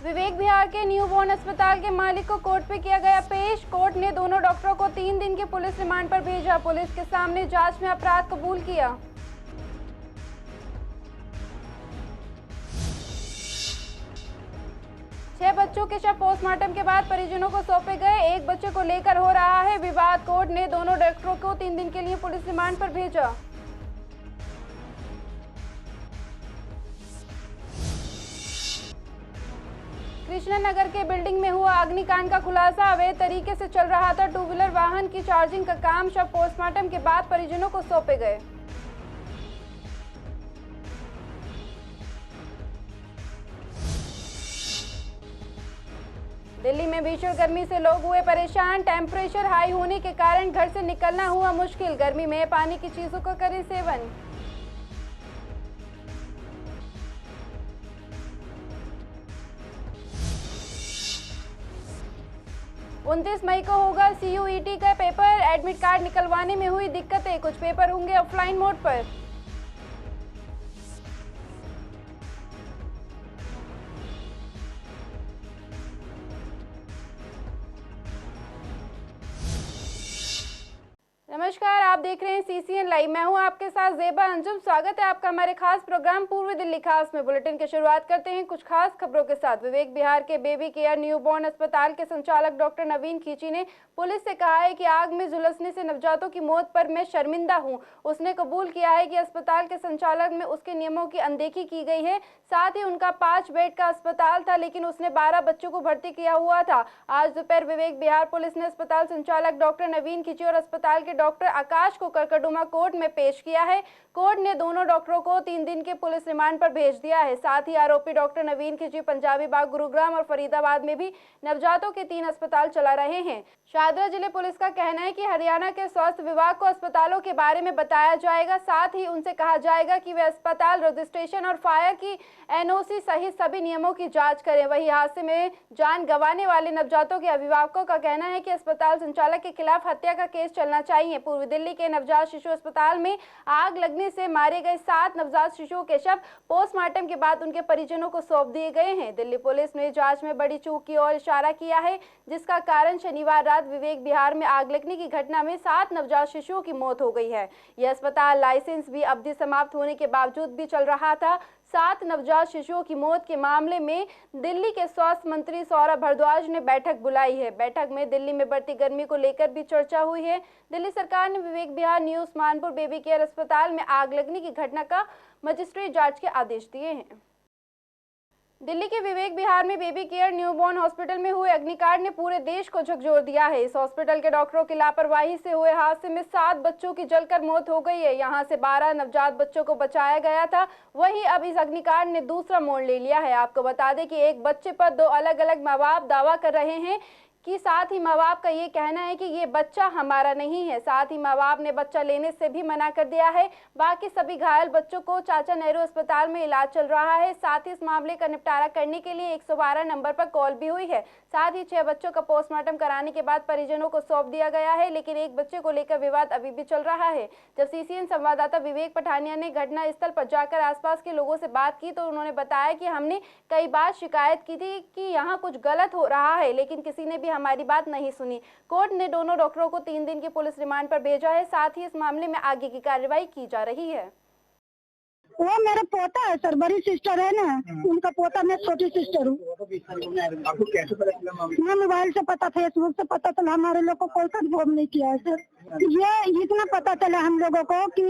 विवेक विहार के new born अस्पताल के मालिक को कोर्ट में किया गया पेश। कोर्ट ने दोनों डॉक्टरों को 3 दिन के पुलिस रिमांड पर भेजा। पुलिस के सामने जांच में अपराध कबूल किया। छह बच्चों के शव पोस्टमार्टम के बाद परिजनों को सौंपे गए। एक बच्चे को लेकर हो रहा है विवाद। कोर्ट ने दोनों डॉक्टरों को 3 दिन के लिए पुलिस रिमांड पर भेजा। कृष्णनगर के बिल्डिंग में हुआ अग्निकांड का खुलासा। अवैध तरीके से चल रहा था टू व्हीलर वाहन की चार्जिंग का काम। शव पोस्टमार्टम के बाद परिजनों को सौंपे गए। दिल्ली में भीषण गर्मी से लोग हुए परेशान। टेम्परेचर हाई होने के कारण घर से निकलना हुआ मुश्किल। गर्मी में पानी की चीजों का करें सेवन। उनतीस मई को होगा CUET का पेपर। एडमिट कार्ड निकलवाने में हुई दिक्कतें। कुछ पेपर होंगे ऑफलाइन मोड पर। नमस्कार, आप देख रहे हैं CCN लाइव। मैं हूं आपके साथ ज़ेबा अंजुम। स्वागत है आपका हमारे खास प्रोग्राम पूर्वी दिल्ली खास में। बुलेटिन की शुरुआत करते हैं कुछ खास खबरों के साथ। विवेक विहार के बेबी केयर न्यूबॉर्न अस्पताल के संचालक डॉक्टर नवीन खींची ने पुलिस से कहा है कि आग में झुलसने से नवजातों की मौत पर मैं शर्मिंदा हूं। उसने कबूल किया है कि अस्पताल के संचालक में उसके नियमों की अनदेखी की गई है। साथ ही उनका 5 बेड का अस्पताल था, लेकिन उसने 12 बच्चों को भर्ती किया हुआ था। आज दोपहर विवेक विहार पुलिस ने अस्पताल संचालक डॉक्टर नवीन खींची और अस्पताल के डॉक्टर आकाश को करकड़ुमा कोर्ट में पेश किया है। कोर्ट ने दोनों डॉक्टरों को 3 दिन के पुलिस रिमांड पर भेज दिया है। साथ ही आरोपी डॉक्टर नवीन खींची पंजाबी बाग, गुरुग्राम और फरीदाबाद में भी नवजातों के 3 अस्पताल चला रहे हैं। शाहदरा जिले पुलिस का कहना है कि हरियाणा के स्वास्थ्य विभाग को अस्पतालों के बारे में बताया जाएगा। साथ ही उनसे कहा जाएगा कि वे अस्पताल रजिस्ट्रेशन और फायर की NOC सहित सभी नियमों की जांच करें। वहीं हादसे में जान गंवाने वाले नवजातों के अभिभावकों का कहना है कि अस्पताल संचालक के खिलाफ हत्या का केस चलना चाहिए। पूर्वी दिल्ली के नवजात शिशु अस्पताल में आग लगने से मारे गए 7 नवजात शिशुओं के शव पोस्टमार्टम के बाद उनके परिजनों को सौंप दिए गए हैं। दिल्ली पुलिस ने जांच में बड़ी चूक की ओर इशारा किया है, जिसका कारण शनिवार रात विवेक विहार में आग लगने की घटना में 7 नवजात शिशुओं की मौत हो गई है। यह अस्पताल लाइसेंस भी अवधि समाप्त होने के बावजूद भी चल रहा था। 7 नवजात शिशुओं की मौत के मामले में दिल्ली के स्वास्थ्य मंत्री सौरभ भारद्वाज ने बैठक बुलाई है। बैठक में दिल्ली में बढ़ती गर्मी को लेकर भी चर्चा हुई है। दिल्ली सरकार ने Vivek Vihar new Usmanpur baby care अस्पताल में आग लगने की घटना का मजिस्ट्रेट जांच के आदेश दिए हैं। दिल्ली के विवेक विहार में बेबी केयर न्यूबॉर्न हॉस्पिटल में हुए अग्निकांड ने पूरे देश को झकझोर दिया है। इस हॉस्पिटल के डॉक्टरों की लापरवाही से हुए हादसे में 7 बच्चों की जलकर मौत हो गई है। यहां से 12 नवजात बच्चों को बचाया गया था। वहीं अब इस अग्निकांड ने दूसरा मोड़ ले लिया है। आपको बता दें कि एक बच्चे पर 2 अलग अलग माँ बाप दावा कर रहे हैं कि साथ ही माँ बाप का ये कहना है कि ये बच्चा हमारा नहीं है। साथ ही माँ बाप ने बच्चा लेने से भी मना कर दिया है। बाकी सभी घायल बच्चों को चाचा नेहरू अस्पताल में इलाज चल रहा है। साथ ही इस मामले का निपटारा करने के लिए 112 नंबर पर कॉल भी हुई है। साथ ही 6 बच्चों का पोस्टमार्टम कराने के बाद परिजनों को सौंप दिया गया है, लेकिन एक बच्चे को लेकर विवाद अभी भी चल रहा है। जब CCN संवाददाता विवेक पठानिया ने घटना स्थल पर जाकर आसपास के लोगों से बात की तो उन्होंने बताया कि हमने कई बार शिकायत की थी कि यहाँ कुछ गलत हो रहा है, लेकिन किसी ने भी हमारी बात नहीं सुनी। कोर्ट ने दोनों डॉक्टरों को 3 दिन की पुलिस रिमांड पर भेजा है। साथ ही इस मामले में आगे की कार्रवाई की जा रही है। वो मेरा पोता है सर, बड़ी सिस्टर है ना, उनका पोता, मैं छोटी सिस्टर हूँ। आपको कैसे पता चला मामला? मैं मोबाइल से पता, फेसबुक से पता चला। हमारे लोग को कोई कंफर्म नहीं किया है सर। ये इतना पता चला हम लोगों को कि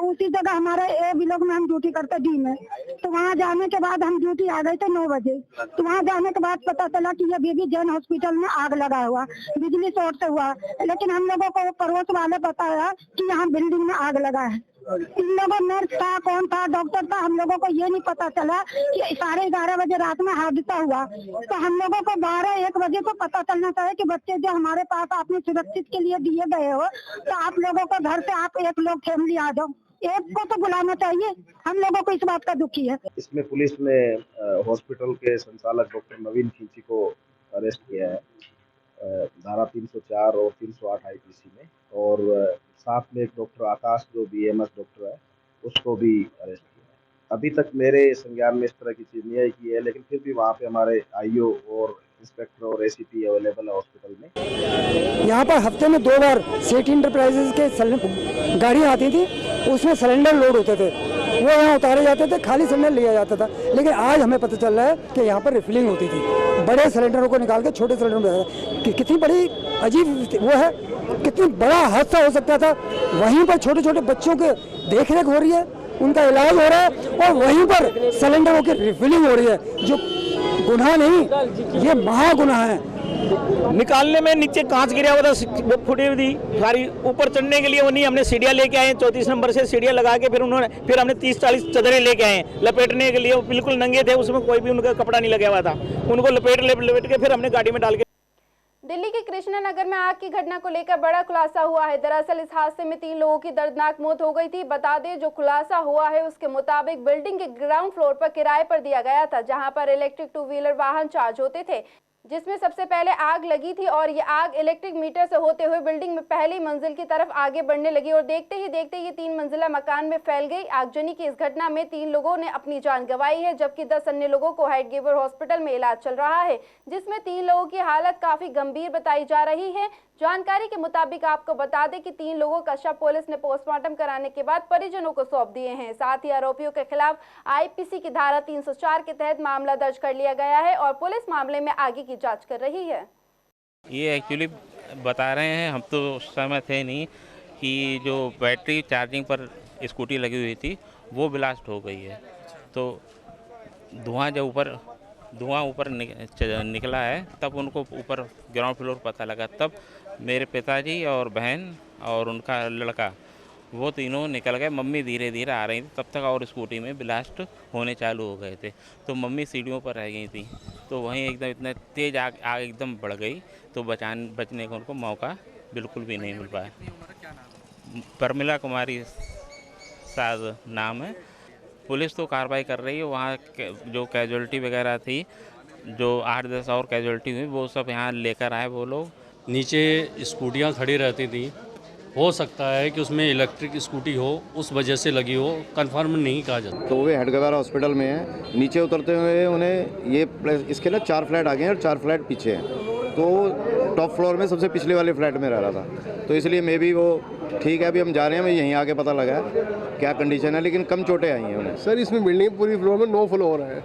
उसी जगह हमारे ए ब्लॉक में हम ड्यूटी करते डी में, तो वहाँ जाने के बाद हम ड्यूटी आ गए थे 9 बजे। तो वहाँ जाने के बाद पता चला कि ये बेबी जैन हॉस्पिटल में आग लगा हुआ, बिजली शॉर्ट से हुआ। लेकिन हम लोगों को पड़ोस वाले बताया कि यहाँ बिल्डिंग में आग लगा है। इन लोगों नर्स था, कौन था, डॉक्टर था, हम लोगों को ये नहीं पता चला कि 11:30 बजे रात में हादसा हुआ। तो हम लोगों को 12-1 बजे को पता चलना चाहिए कि बच्चे जो हमारे पास आपने सुरक्षित के लिए दिए गए हो, तो आप लोगों को घर से आप 1 लोग फैमिली आ जाओ, एक को तो बुलाना चाहिए। हम लोगों को इस बात का दुखी है। इसमें पुलिस ने हॉस्पिटल के संचालक डॉक्टर नवीन खींची को अरेस्ट किया है धारा 304 और 308 IPC में, और साथ में एक डॉक्टर आकाश जो BMS डॉक्टर है उसको भी अरेस्ट किया है। अभी तक मेरे संज्ञान में इस तरह की चीज़ नहीं आई की है, लेकिन फिर भी वहाँ पे हमारे आईओ और इंस्पेक्टर और एसीपी अवेलेबल है हॉस्पिटल में। यहाँ पर हफ्ते में 2 बार सिटी इंटरप्राइजेज के गाड़ियाँ आती थी, उसमें सिलेंडर लोड होते थे, वो यहाँ उतारे जाते थे, खाली सिलेंडर लिया जाता था। लेकिन आज हमें पता चल रहा है कि यहाँ पर रिफिलिंग होती थी, बड़े सिलेंडरों को निकाल के छोटे सिलेंडर में। कितनी बड़ी अजीब वो है, कितनी बड़ा हादसा हो सकता था। वहीं पर छोटे छोटे बच्चों के देख रेख हो रही है, उनका इलाज हो रहा है, और वहीं पर सिलेंडरों की रिफिलिंग हो रही है, जो गुनाह नहीं, ये महागुनाह है। निकालने में नीचे कांच गिरा हुआ था, वो फूटी हुई थी सारी। ऊपर चढ़ने के लिए वो नहीं, हमने सीढ़ियाँ लेके आए, 34 नंबर से सीढ़ियाँ लगा के फिर हमने 30-40 चादरें लेके आए लपेटने के लिए। वो बिल्कुल नंगे थे, उसमें कोई भी उनका कपड़ा नहीं लगा हुआ था। उनको लपेट के फिर हमने गाड़ी में डाल के। दिल्ली के कृष्णा नगर में आग की घटना को लेकर बड़ा खुलासा हुआ है। दरअसल इस हादसे में 3 लोगों की दर्दनाक मौत हो गई थी। बता दें, जो खुलासा हुआ है उसके मुताबिक बिल्डिंग के ग्राउंड फ्लोर पर किराए पर दिया गया था, जहां पर इलेक्ट्रिक 2 व्हीलर वाहन चार्ज होते थे, जिसमें सबसे पहले आग लगी थी और ये आग इलेक्ट्रिक मीटर से होते हुए बिल्डिंग में पहली मंजिल की तरफ आगे बढ़ने लगी और देखते ही देखते ये 3 मंजिला मकान में फैल गई। आगजनी की इस घटना में 3 लोगों ने अपनी जान गंवाई है, जबकि 10 अन्य लोगों को हाइटगिवर हॉस्पिटल में इलाज चल रहा है, जिसमें 3 लोगों की हालत काफी गंभीर बताई जा रही है। जानकारी के मुताबिक आपको बता दें कि 3 लोगों का शव पुलिस ने पोस्टमार्टम कराने के बाद परिजनों को सौंप दिए हैं। साथ ही आरोपियों के खिलाफ आईपीसी की धारा 304 के तहत मामला दर्ज कर लिया गया है और पुलिस मामले में आगे की जांच कर रही है। ये एक्चुअली बता रहे हैं, हम तो उस समय थे नहीं, कि जो बैटरी चार्जिंग पर स्कूटी लगी हुई थी वो ब्लास्ट हो गई है। तो धुआं ऊपर निकला है, तब उनको ऊपर ग्राउंड फ्लोर पता लगा। तब मेरे पिताजी और बहन और उनका लड़का, वो तीनों निकल गए। मम्मी धीरे धीरे आ रही थी, तब तक और स्कूटी में ब्लास्ट होने चालू हो गए थे। तो मम्मी सीढ़ियों पर रह गई थी, तो वहीं एकदम इतना तेज़ आग एकदम बढ़ गई, तो बचने का उनको मौका बिल्कुल भी नहीं मिल पाया। परमिला कुमारी साज नाम है। पुलिस तो कार्रवाई कर रही है। वहाँ जो कैजुअल्टी वगैरह थी, जो 8-10 और कैजुअल्टी हुई, वो सब यहाँ लेकर आए वो लोग। नीचे स्कूटियाँ खड़ी रहती थी, हो सकता है कि उसमें इलेक्ट्रिक स्कूटी हो, उस वजह से लगी हो, कंफर्म नहीं कहा जाता। तो वे हेडगेवार हॉस्पिटल में है। नीचे उतरते हुए उन्हें ये इसके ना 4 फ्लैट आगे हैं और 4 फ्लैट पीछे हैं। तो टॉप फ्लोर में सबसे पिछले वाले फ्लैट में रह रहा था, तो इसलिए मे भी वो ठीक है। अभी हम जा रहे हैं, मैं यहीं आके पता लगा क्या कंडीशन है, लेकिन कम चोटें आई हैं उन्हें। सर, इसमें बिल्डिंग पूरी फ्लोर में 9 फ्लोर है।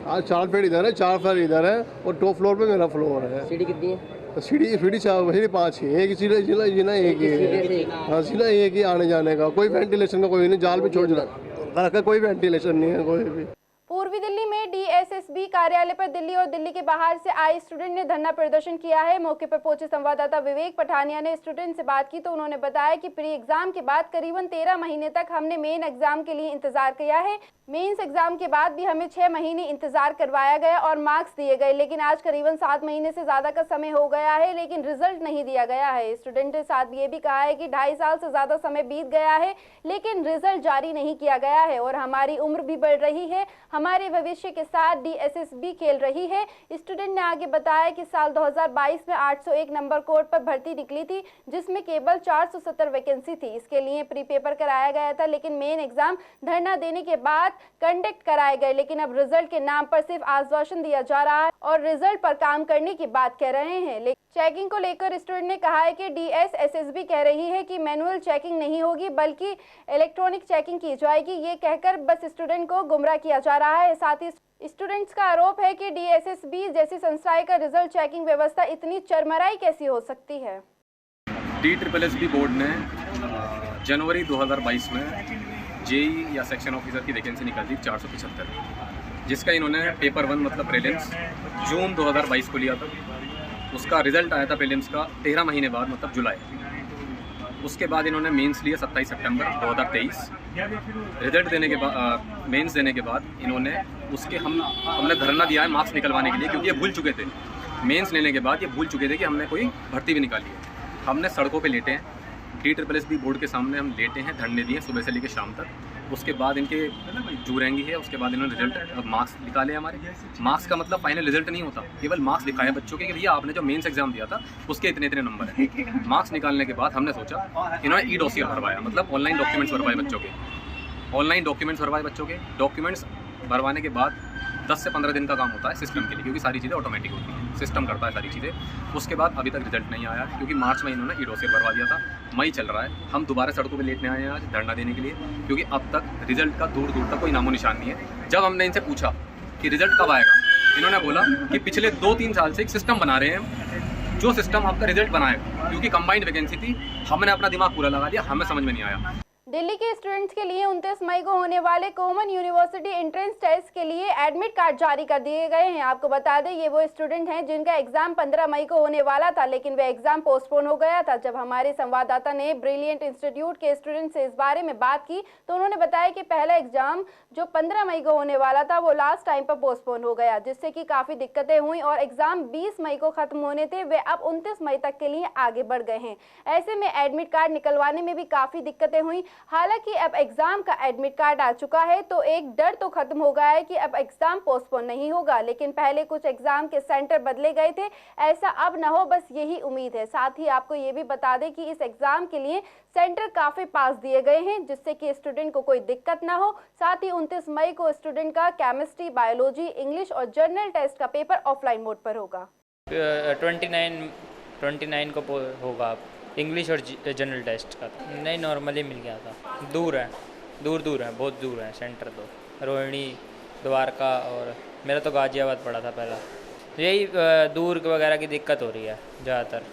आज 4 फ्लैट इधर है, 4 फ्लैट इधर है और टॉप फ्लोर पे मेरा फ्लोर है। सीढ़ी कितनी है? सीढ़ी 5 है। एक जीना एक ही है। हाँ, जीना एक ही आने जाने का, कोई वेंटिलेशन का कोई नहीं, जाल पे छोड़ देना, कोई वेंटिलेशन नहीं है कोई भी। पूर्वी दिल्ली में डीएसएसबी कार्यालय पर दिल्ली और दिल्ली के बाहर से आए स्टूडेंट ने धरना प्रदर्शन किया है। मौके पर पहुंचे संवाददाता विवेक पठानिया ने स्टूडेंट से बात की, तो उन्होंने बताया कि प्री एग्जाम के बाद करीबन 13 महीने तक हमने मेन एग्जाम के लिए इंतजार किया है। मेंस एग्जाम के बाद भी हमें 6 महीने इंतजार करवाया गया और मार्क्स दिए गए, लेकिन आज करीबन 7 महीने से ज्यादा का समय हो गया है, लेकिन रिजल्ट नहीं दिया गया है। स्टूडेंट के साथ ये भी कहा है कि 2.5 साल से ज्यादा समय बीत गया है, लेकिन रिजल्ट जारी नहीं किया गया है और हमारी उम्र भी बढ़ रही है, हमारे भविष्य के साथ डीएसएसबी खेल रही है। स्टूडेंट ने आगे बताया कि साल 2022 में 801 नंबर कोड पर भर्ती निकली थी, जिसमें केवल 470 वैकेंसी थी। इसके लिए प्री पेपर कराया गया था, लेकिन मेन एग्जाम धरना देने के बाद कंडक्ट कराए गए, लेकिन अब रिजल्ट के नाम पर सिर्फ आश्वासन दिया जा रहा है और रिजल्ट पर काम करने की बात कह रहे हैं। लेकिन चेकिंग को लेकर स्टूडेंट ने कहा है कि डीएसएसबी कह रही है कि मैनुअल चेकिंग नहीं होगी, बल्कि इलेक्ट्रॉनिक चेकिंग की जाएगी। ये कहकर बस स्टूडेंट को गुमराह किया जा रहा है। साथ ही स्टूडेंट्स का आरोप है कि डीएसएसबी जैसी संस्थाएं का रिजल्ट चेकिंग व्यवस्था इतनी चरमराई कैसी हो सकती है। DSSB बोर्ड ने जनवरी 2022 में जेई या सेक्शन ऑफिसर की वैकेंसी निकाली 475, जिसका इन्होंने पेपर 1 मतलब प्रीलिम्स जून 2022 को लिया था। उसका रिजल्ट आया था प्रीलिम्स का 13 महीने बाद, मतलब जुलाई। उसके बाद इन्होंने मेंस लिए 27 सितंबर 2023। रिजल्ट देने के बाद, मेंस देने के बाद इन्होंने हमने धरना दिया है मार्क्स निकलवाने के लिए, क्योंकि ये भूल चुके थे। मेंस लेने के बाद ये भूल चुके थे कि हमने कोई भर्ती भी निकाली है। हमने सड़कों पे लेटे हैं, DSSB बोर्ड के सामने हम लेटे हैं, धरने दिए सुबह से लेकर शाम तक। उसके बाद इनके जूरेंगी है, उसके बाद इन्होंने रिजल्ट मार्क्स निकाले हमारे। मार्क्स का मतलब फाइनल रिजल्ट नहीं होता, केवल मार्क्स दिखाए बच्चों के कि भैया आपने जो मेंस एग्जाम दिया था उसके इतने इतने नंबर है। मार्क्स निकालने के बाद हमने सोचा, इन्होंने ई डॉसियर भरवाया, मतलब ऑनलाइन डॉक्यूमेंट्स भरवाए बच्चों के। ऑनलाइन डॉक्यूमेंट्स भरवाए बच्चों के। डॉक्यूमेंट्स भरवाने के बाद 10 से 15 दिन का काम होता है सिस्टम के लिए, क्योंकि सारी चीज़ें ऑटोमेटिक होती हैं, सिस्टम करता है सारी चीज़ें। उसके बाद अभी तक रिजल्ट नहीं आया, क्योंकि मार्च में इन्होंने ई-डोसियर भरवा दिया था, मई चल रहा है। हम दोबारा सड़कों पे लेटने आए हैं आज धरना देने के लिए, क्योंकि अब तक रिजल्ट का दूर दूर तक कोई नामो निशान नहीं है। जब हमने इनसे पूछा कि रिजल्ट कब आएगा, इन्होंने बोला कि पिछले 2-3 साल से एक सिस्टम बना रहे हैं, जो सिस्टम आपका रिजल्ट बनाएगा। क्योंकि कंबाइंड वैकेंसी थी, हमने अपना दिमाग पूरा लगा दिया, हमें समझ में नहीं आया। दिल्ली के स्टूडेंट्स के लिए 29 मई को होने वाले कॉमन यूनिवर्सिटी एंट्रेंस टेस्ट के लिए एडमिट कार्ड जारी कर दिए गए हैं। आपको बता दें, ये वो स्टूडेंट हैं जिनका एग्जाम 15 मई को होने वाला था, लेकिन वह एग्जाम पोस्टपोन हो गया था। जब हमारे संवाददाता ने ब्रिलियंट इंस्टीट्यूट के स्टूडेंट से इस बारे में बात की तो उन्होंने बताया कि पहला एग्जाम जो 15 मई को होने वाला था वो लास्ट टाइम पर पोस्टपोन हो गया, जिससे कि काफ़ी दिक्कतें हुई और एग्जाम 20 मई को ख़त्म होने थे, वे अब 29 मई तक के लिए आगे बढ़ गए हैं। ऐसे में एडमिट कार्ड निकलवाने में भी काफ़ी दिक्कतें हुई। हालांकि अब एग्जाम का एडमिट कार्ड आ चुका है तो एक डर तो खत्म हो गया है कि अब एग्जाम पोस्टपोन नहीं होगा, लेकिन पहले कुछ एग्जाम के सेंटर बदले गए थे, ऐसा अब ना हो, बस यही उम्मीद है। साथ ही आपको ये भी बता दें कि इस एग्जाम के लिए सेंटर काफी पास दिए गए हैं, जिससे कि स्टूडेंट को कोई दिक्कत ना हो। साथ ही 29 मई को स्टूडेंट का केमिस्ट्री, बायोलॉजी, इंग्लिश और जर्नल टेस्ट का पेपर ऑफलाइन मोड पर होगा। 29 को होगा इंग्लिश और जनरल टेस्ट का। नहीं, नॉर्मली मिल गया था। दूर है, दूर है, बहुत दूर है सेंटर तो। रोहिणी, द्वारका और मेरा तो गाजियाबाद पड़ा था पहला। यही दूर वगैरह की दिक्कत हो रही है ज़्यादातर।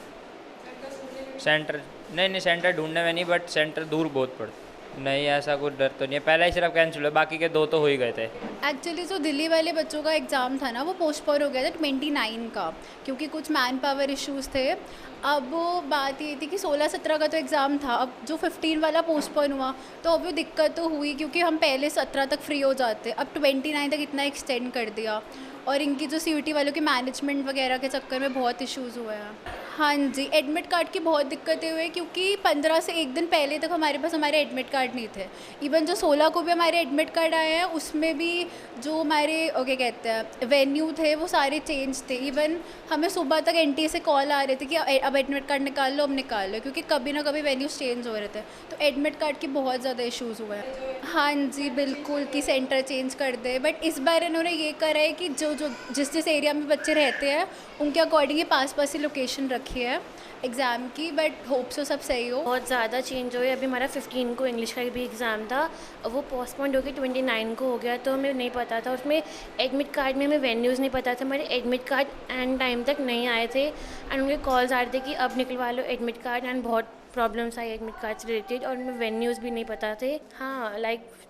सेंटर नहीं सेंटर ढूंढने में नहीं, बट सेंटर दूर बहुत पड़ता। नहीं, ऐसा कुछ डर तो नहीं है। पहला ही सिर्फ कैंसिल हुआ, बाकी के 2 तो हो ही गए थे। एक्चुअली जो दिल्ली वाले बच्चों का एग्ज़ाम था ना, वो पोस्टपोन हो गया था 29 का, क्योंकि कुछ मैन पावर इश्यूज़ थे। अब वो बात ये थी कि 16-17 का तो एग्ज़ाम था, अब जो 15 वाला पोस्टपोन हुआ तो अब वो दिक्कत तो हुई, क्योंकि हम पहले 17 तक फ्री हो जाते, अब 29 तक इतना एक्सटेंड कर दिया। और इनकी जो CUT वालों के मैनेजमेंट वगैरह के चक्कर में बहुत इश्यूज़ हुए हैं। हाँ जी, एडमिट कार्ड की बहुत दिक्कतें हुई, क्योंकि 15 से एक दिन पहले तक हमारे पास हमारे एडमिट कार्ड नहीं थे। इवन जो 16 को भी हमारे एडमिट कार्ड आए हैं, उसमें भी जो हमारे क्या कहते हैं वेन्यू थे वो सारे चेंज थे। इवन हमें सुबह तक NTA से कॉल आ रहे थे कि अब एडमिट कार्ड निकाल लो, अब निकाल लो, क्योंकि कभी ना कभी वेन्यूज़ चेंज हो रहे थे। तो एडमिट कार्ड की बहुत ज़्यादा इशूज़ हुए हैं। हाँ जी, बिल्कुल कि सेंटर चेंज कर दे, बट इस बार इन्होंने ये करा है कि जिस एरिया में बच्चे रहते हैं उनके अकॉर्डिंग ही पास ही लोकेशन रखी है एग्ज़ाम की, बट होप सो सब सही हो। बहुत ज़्यादा चेंज हुए। अभी हमारा 15 को इंग्लिश का भी एग्ज़ाम था, वो पोस्टपोन्ड होकर 29 को हो गया, तो हमें नहीं पता था। उसमें एडमिट कार्ड में हमें वेन्यूज़ नहीं पता था, हमारे एडमिट कार्ड एंड टाइम तक नहीं आए थे एंड उनके कॉल्स आ रहे थे कि अब निकलवा लो एडमिट कार्ड, एंड बहुत प्रॉब्लम्स आई एडमिट कार्ड से रिलेटेड, और उनमें वेन्यूज़ भी नहीं पता थे। हाँ,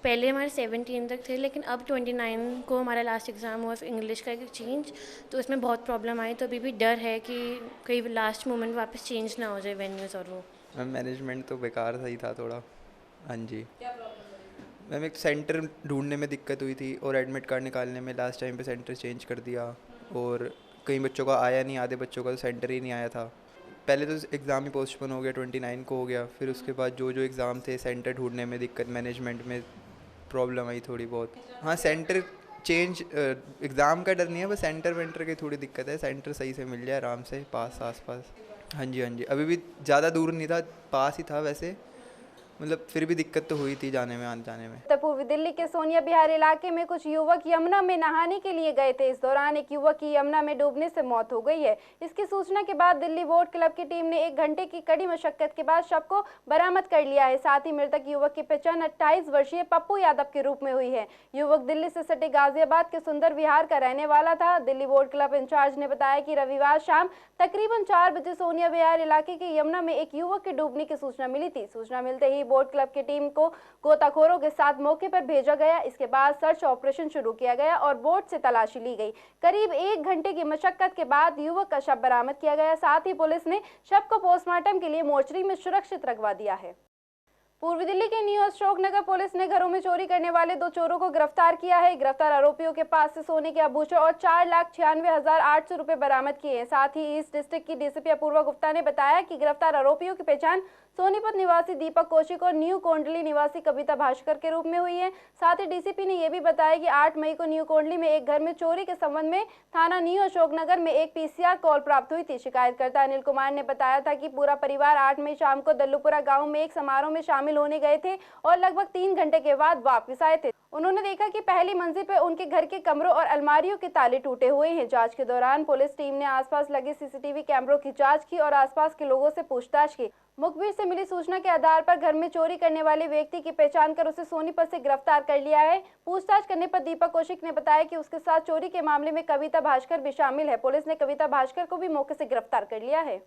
पहले हमारे 17 तक थे, लेकिन अब 29 को हमारा लास्ट एग्ज़ाम हुआ इंग्लिश का चेंज, तो उसमें बहुत प्रॉब्लम आई। तो अभी भी डर है कि कहीं लास्ट मोमेंट वापस चेंज ना हो जाए वेन्यूज़ और वो। मैम, मैनेजमेंट तो बेकार सही था थोड़ा। हाँ जी मैम, एक सेंटर ढूंढने में दिक्कत हुई थी और एडमिट कार्ड निकालने में लास्ट टाइम पे सेंटर चेंज कर दिया, और कई बच्चों का आया नहीं, आधे बच्चों का तो सेंटर ही नहीं आया था। पहले तो एग्ज़ाम ही पोस्टपोन हो गया, 29 को हो गया, फिर उसके बाद जो एग्ज़ाम थे सेंटर ढूंढने में दिक्कत, मैनेजमेंट में प्रॉब्लम आई थोड़ी बहुत। हाँ, सेंटर चेंज, एग्ज़ाम का डर नहीं है, बस सेंटर वेंटर की थोड़ी दिक्कत है। सेंटर सही से मिल जाए आराम से, पास आसपास। हाँ जी, अभी भी ज़्यादा दूर नहीं था, पास ही था वैसे, मतलब फिर भी दिक्कत तो हुई थी जाने में आने जाने में। उत्तर पूर्वी दिल्ली के सोनिया विहार इलाके में कुछ युवक यमुना में नहाने के लिए गए थे। इस दौरान एक युवक की यमुना में डूबने से मौत हो गई है। इसकी सूचना के बाद दिल्ली बोट क्लब की टीम ने 1 घंटे की कड़ी मशक्कत के बाद शव को बरामद कर लिया है। साथ ही मृतक युवक की पहचान 28 वर्षीय पप्पू यादव के रूप में हुई है। युवक दिल्ली से सटे गाजियाबाद के सुंदर विहार का रहने वाला था। दिल्ली बोट क्लब इंचार्ज ने बताया कि रविवार शाम तकरीबन 4 बजे सोनिया विहार इलाके के यमुना में एक युवक के डूबने की सूचना मिली थी। सूचना मिलते ही बोट क्लब की टीम को गोताखोरों के साथ मौके पर भेजा गया। इसके बाद सर्च ऑपरेशन शुरू किया गया और बोट से तलाशी ली गई। करीब 1 घंटे की मशक्कत के बाद युवक का शव बरामद किया गया। साथ ही पुलिस ने शव को पोस्टमार्टम के लिए मोर्चरी में सुरक्षित रखवा दिया है। पूर्वी दिल्ली के न्यू अशोक नगर पुलिस ने घरों में चोरी करने वाले 2 चोरों को गिरफ्तार किया है। गिरफ्तार आरोपियों के पास से सोने के आभूषण और 4,96,800 रुपए बरामद किए हैं। साथ ही ईस्ट डिस्ट्रिक्ट की DCP अपूर्वा गुप्ता ने बताया कि गिरफ्तार आरोपियों की पहचान सोनीपत निवासी दीपक कौशिक और न्यू कोंडली निवासी कविता भास्कर के रूप में हुई है। साथ ही डीसीपी ने यह भी बताया कि 8 मई को न्यू कोंडली में एक घर में चोरी के संबंध में थाना न्यू अशोकनगर में एक पीसीआर कॉल प्राप्त हुई थी। शिकायतकर्ता अनिल कुमार ने बताया था कि पूरा परिवार 8 मई शाम को दल्लूपुरा गाँव में एक समारोह में शामिल होने गए थे और लगभग 3 घंटे के बाद वापस आए थे। उन्होंने देखा कि पहली मंजिल पर उनके घर के कमरों और अलमारियों के ताले टूटे हुए हैं। जांच के दौरान पुलिस टीम ने आसपास लगे सीसीटीवी कैमरों की जांच की और आसपास के लोगों से पूछताछ की। मुखबिर से मिली सूचना के आधार पर घर में चोरी करने वाले व्यक्ति की पहचान कर उसे सोनीपत से गिरफ्तार कर लिया है। पूछताछ करने पर दीपक कौशिक ने बताया कि उसके साथ चोरी के मामले में कविता भास्कर भी शामिल है। पुलिस ने कविता भास्कर को भी मौके से गिरफ्तार कर लिया है।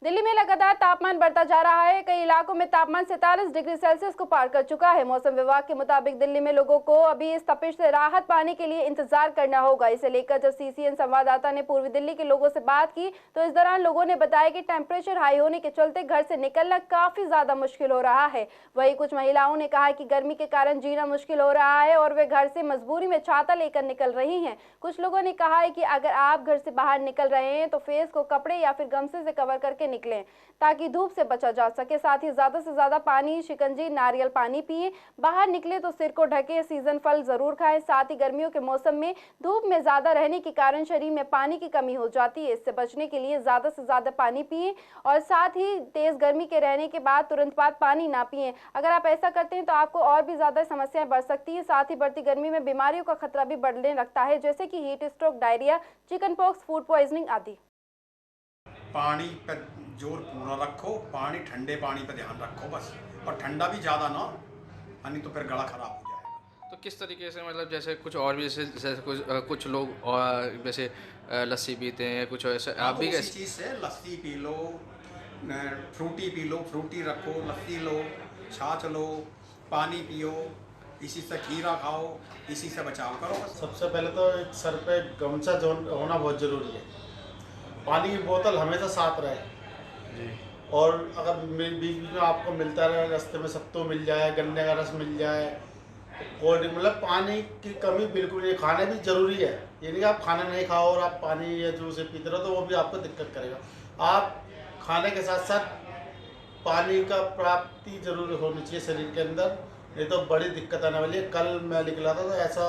दिल्ली में लगातार तापमान बढ़ता जा रहा है। कई इलाकों में तापमान 47 डिग्री सेल्सियस को पार कर चुका है। मौसम विभाग के मुताबिक दिल्ली में लोगों को अभी इस तपिश से राहत पाने के लिए इंतजार करना होगा। इसे लेकर जब सीसीएन संवाददाता ने पूर्वी दिल्ली के लोगों से बात की तो इस दौरान लोगों ने बताया कि टेम्परेचर हाई होने के चलते घर से निकलना काफी ज्यादा मुश्किल हो रहा है। वहीं कुछ महिलाओं ने कहा कि गर्मी के कारण जीना मुश्किल हो रहा है और वे घर से मजबूरी में छाता लेकर निकल रही हैं। कुछ लोगों ने कहा है कि अगर आप घर से बाहर निकल रहे हैं तो फेस को कपड़े या फिर गमछे से कवर करके निकलें ताकि धूप से बचा जा सके। साथ ही ज्यादा से ज्यादा पानी, शिकंजी, नारियल पानी पिए। बाहर निकले तो सिर को ढके, सीजन फल जरूर खाएं। साथ ही गर्मियों के मौसम में धूप में ज्यादा रहने के कारण शरीर में पानी की कमी हो जाती है। इससे बचने के लिए ज्यादा से ज्यादा पानी पिए और साथ ही तेज गर्मी के रहने के बाद तुरंत बाद पानी ना पिए। अगर आप ऐसा करते हैं तो आपको और भी ज्यादा समस्याएं बढ़ सकती है। साथ ही बढ़ती गर्मी में बीमारियों का खतरा भी बढ़ने लगता है, जैसे कि heat stroke, diarrhoea, chicken pox, food poisoning आदि। पानी पर जोर पूरा रखो, पानी ठंडे पानी पर ध्यान रखो बस, और ठंडा भी ज़्यादा ना, नहीं तो फिर गला खराब हो जाएगा। तो किस तरीके से, मतलब जैसे कुछ और भी जैसे कुछ लोग और जैसे लस्सी पीते हैं, कुछ ऐसे आप भी किसी चीज़ से लस्सी P low, Frooti P low, Frooti रखो, लस्सी लो, छाछ लो, पानी पियो, इसी से खीरा खाओ, इसी से बचाव करो। सबसे पहले तो सर पे गमछा होना बहुत ज़रूरी है। पानी की बोतल हमेशा साथ रहे जी। और अगर बीच बीच में आपको मिलता रहे, रास्ते में सत्तू मिल जाए, गन्ने का रस मिल जाए, कोल्ड ड्रिंक, मतलब पानी की कमी बिल्कुल नहीं। खाना भी ज़रूरी है, ये नहीं कि आप खाना नहीं खाओ और आप पानी या जूस पीते रहो तो वो भी आपको दिक्कत करेगा। आप खाने के साथ साथ पानी का प्राप्ति जरूर होनी चाहिए शरीर के अंदर, नहीं तो बड़ी दिक्कत आने वाली है। कल मैं निकला था तो ऐसा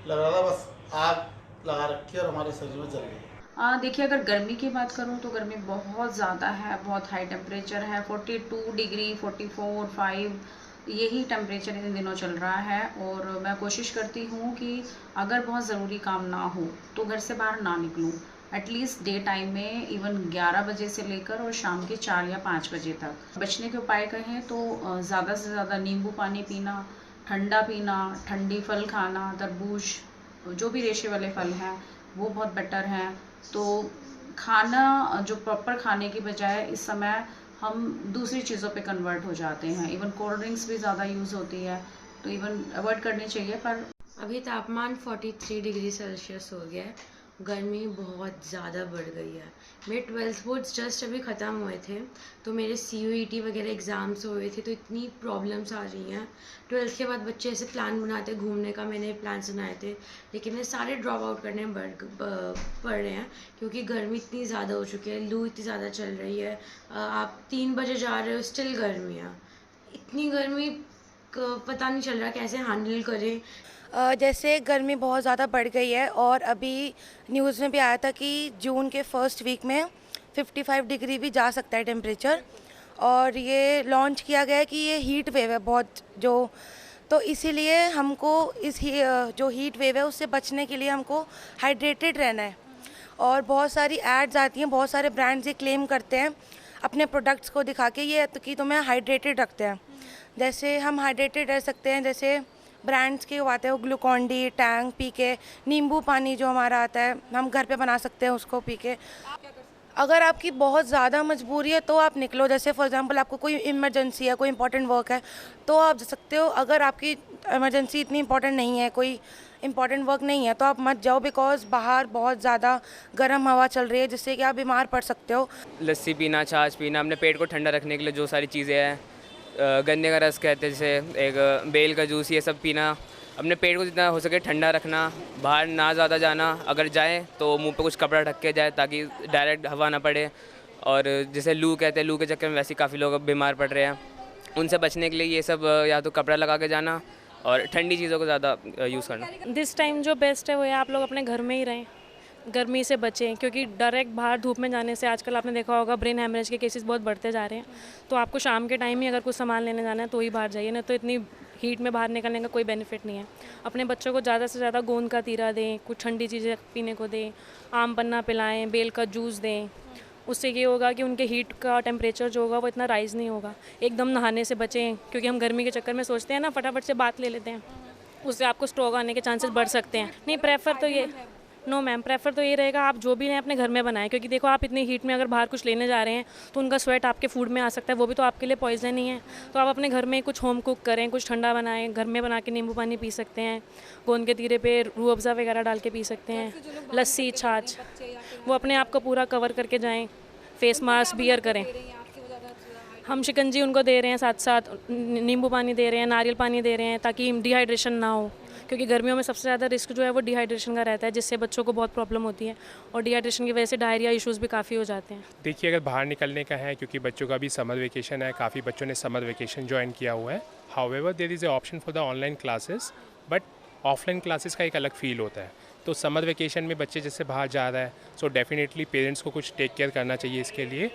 लग रहा था बस आग लगा रखी है और हमारे शरीर में जल रही है। देखिए, अगर गर्मी की बात करूं तो गर्मी बहुत ज़्यादा है, बहुत हाई टेम्परेचर है। 42 डिग्री, 44, 5 यही टेम्परेचर इन दिनों चल रहा है। और मैं कोशिश करती हूं कि अगर बहुत ज़रूरी काम ना हो तो घर से बाहर ना निकलूं। एटलीस्ट डे टाइम में इवन 11 बजे से लेकर और शाम के 4 या 5 बजे तक। बचने के उपाय कहें तो ज़्यादा से ज़्यादा नींबू पानी पीना, ठंडा पीना, ठंडी फल खाना, तरबूज, जो भी रेशे वाले फल हैं वो बहुत बेटर हैं। तो खाना जो प्रॉपर खाने की बजाय इस समय हम दूसरी चीज़ों पे कन्वर्ट हो जाते हैं। इवन कोल्ड ड्रिंक्स भी ज़्यादा यूज़ होती है तो इवन अवॉइड करनी चाहिए। पर अभी तापमान 43 डिग्री सेल्सियस हो गया है, गर्मी बहुत ज़्यादा बढ़ गई है। मेरे 12th बोर्ड्स जस्ट अभी ख़त्म हुए थे तो मेरे CUET वगैरह एग्ज़ाम्स हुए थे तो इतनी प्रॉब्लम्स आ रही हैं। 12th के बाद बच्चे ऐसे प्लान बनाते घूमने का, मैंने प्लान्स बनाए थे लेकिन ये सारे ड्रॉप आउट करने पड़ रहे हैं क्योंकि गर्मी इतनी ज़्यादा हो चुकी है, लू इतनी ज़्यादा चल रही है। आप 3 बजे जा रहे हो स्टिल गर्मी है। इतनी गर्मी पता नहीं चल रहा कैसे हैंडल करें। जैसे गर्मी बहुत ज़्यादा बढ़ गई है और अभी न्यूज़ में भी आया था कि जून के फर्स्ट वीक में 55 डिग्री भी जा सकता है टेम्परेचर। और ये लॉन्च किया गया है कि ये हीट वेव है बहुत तो इसीलिए हमको जो हीट वेव है उससे बचने के लिए हमको हाइड्रेटेड रहना है। और बहुत सारी एड्स आती हैं, बहुत सारे ब्रांड्स ये क्लेम करते हैं अपने प्रोडक्ट्स को दिखा के ये तो कि तुम्हें हाइड्रेटेड रखते हैं। जैसे हम हाइड्रेटेड रह सकते हैं, जैसे ब्रांड्स के आते हैं ग्लूकॉन-डी, टैंग पी के, नींबू पानी जो हमारा आता है हम घर पे बना सकते हैं उसको पी के। अगर आपकी बहुत ज़्यादा मजबूरी है तो आप निकलो। जैसे फॉर एग्जांपल आपको कोई इमरजेंसी है, कोई इंपॉर्टेंट वर्क है तो आप जा सकते हो। अगर आपकी इमरजेंसी इतनी इंपॉर्टेंट नहीं है, कोई इंपॉर्टेंट वर्क नहीं है तो आप मत जाओ, बिकॉज बाहर बहुत ज़्यादा गर्म हवा चल रही है जिससे कि आप बीमार पड़ सकते हो। लस्सी पीना, छाछ पीना, अपने पेट को ठंडा रखने के लिए जो सारी चीज़ें हैं, गन्ने का रस कहते हैं जैसे, एक बेल का जूस, ये सब पीना, अपने पेट को जितना हो सके ठंडा रखना। बाहर ना ज़्यादा जाना, अगर जाए तो मुंह पे कुछ कपड़ा ढक के जाए ताकि डायरेक्ट हवा ना पड़े। और जैसे लू कहते हैं, लू के चक्कर में वैसे काफ़ी लोग अब बीमार पड़ रहे हैं। उनसे बचने के लिए ये सब या तो कपड़ा लगा के जाना और ठंडी चीज़ों को ज़्यादा यूज़ करना। दिस टाइम जो बेस्ट है वो है आप लोग अपने घर में ही रहें, गर्मी से बचें, क्योंकि डायरेक्ट बाहर धूप में जाने से आजकल आपने देखा होगा ब्रेन हैमरेज के केसेस बहुत बढ़ते जा रहे हैं। तो आपको शाम के टाइम ही अगर कुछ सामान लेने जाना है तो ही बाहर जाइए, ना तो इतनी हीट में बाहर निकलने का कोई बेनिफिट नहीं है। अपने बच्चों को ज़्यादा से ज़्यादा गोंद का तीरा दें, कुछ ठंडी चीज़ें पीने को दें, आम पन्ना पिलाएं, बेल का जूस दें। उससे ये होगा कि उनके हीट का टेम्परेचर जो होगा वो इतना राइज़ नहीं होगा। एकदम नहाने से बचें, क्योंकि हम गर्मी के चक्कर में सोचते हैं ना फटाफट से बात ले लेते हैं, उससे आपको स्ट्रोक आने के चांसेस बढ़ सकते हैं। नहीं, प्रेफर तो ये नो मैम, प्रेफर तो ये रहेगा आप जो भी लें अपने घर में बनाएं, क्योंकि देखो आप इतनी हीट में अगर बाहर कुछ लेने जा रहे हैं तो उनका स्वेट आपके फूड में आ सकता है, वो भी तो आपके लिए पॉइजन ही है। तो आप अपने घर में कुछ होम कुक करें, कुछ ठंडा बनाएं, घर में बना के नींबू पानी पी सकते हैं, गोंद के तीरे पे रूह अफ़ज़ा वगैरह डाल के पी सकते हैं, लस्सी, छाछ, वो अपने आप को पूरा कवर करके जाएँ। फेस मास्क बियर करें, हम शिकंजी उनको दे रहे हैं, साथ साथ नींबू पानी दे रहे हैं, नारियल पानी दे रहे हैं, ताकि डिहाइड्रेशन ना हो, क्योंकि गर्मियों में सबसे ज़्यादा रिस्क जो है वो डिहाइड्रेशन का रहता है, जिससे बच्चों को बहुत प्रॉब्लम होती है और डिहाइड्रेशन की वजह से डायरिया इश्यूज़ भी काफ़ी हो जाते हैं। देखिए, अगर बाहर निकलने का है, क्योंकि बच्चों का भी समर वेकेशन है, काफ़ी बच्चों ने समर वेकेशन ज्वाइन किया हुआ है। However there is a option for the online classes, but offline classes का एक अलग फील होता है। तो समर वेकेशन में बच्चे जैसे बाहर जा रहा है, सो डेफिनेटली पेरेंट्स को कुछ टेक केयर करना चाहिए इसके लिए।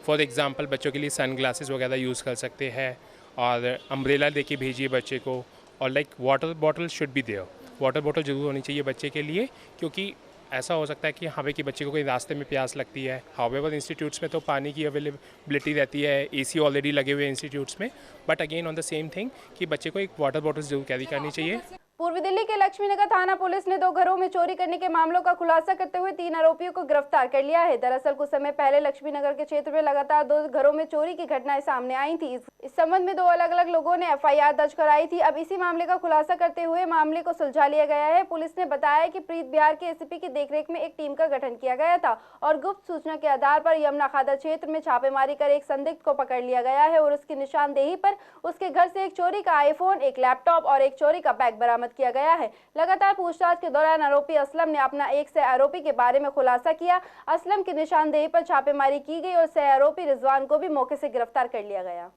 फॉर एग्जांपल बच्चों के लिए सन ग्लासेस वगैरह यूज़ कर सकते हैं, और अम्ब्रेला दे के भेजिए बच्चे को, और like water bottle should be there, water bottle ज़रूर होनी चाहिए बच्चे के लिए, क्योंकि ऐसा हो सकता है कि हमें कि बच्चे को कोई रास्ते में प्यास लगती है। हाउएवर इंस्टीट्यूट्स में तो पानी की अवेलेबिलिटी रहती है, एसी ऑलरेडी लगे हुए इंस्टीट्यूट्स में, but again on the same thing कि बच्चे को एक वाटर बॉटल जरूर कैरी करनी चाहिए। पूर्वी दिल्ली के लक्ष्मीनगर थाना पुलिस ने 2 घरों में चोरी करने के मामलों का खुलासा करते हुए 3 आरोपियों को गिरफ्तार कर लिया है। दरअसल कुछ समय पहले लक्ष्मीनगर के क्षेत्र में लगातार 2 घरों में चोरी की घटनाएं सामने आई थी। इस संबंध में 2 अलग अलग लोगों ने एफआईआर दर्ज कराई थी। अब इसी मामले का खुलासा करते हुए मामले को सुलझा लिया गया है। पुलिस ने बताया कि प्रीत बिहार के एसीपी की देखरेख में एक टीम का गठन किया गया था और गुप्त सूचना के आधार पर यमुना खादा क्षेत्र में छापेमारी कर एक संदिग्ध को पकड़ लिया गया है और उसकी निशानदेही पर उसके घर से एक चोरी का आईफोन, एक लैपटॉप और एक चोरी का बैग बरामद किया गया है। लगातार पूछताछ के दौरान आरोपी असलम ने अपना एक सह आरोपी के बारे में खुलासा किया। असलम की निशानदेही पर छापेमारी की गई और सह आरोपी रिजवान को भी मौके से गिरफ्तार कर लिया गया।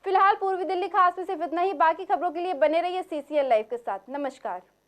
फिलहाल पूर्वी दिल्ली खास में सिर्फ इतना ही। बाकी खबरों के लिए बने रहिए CCN लाइव के साथ। नमस्कार।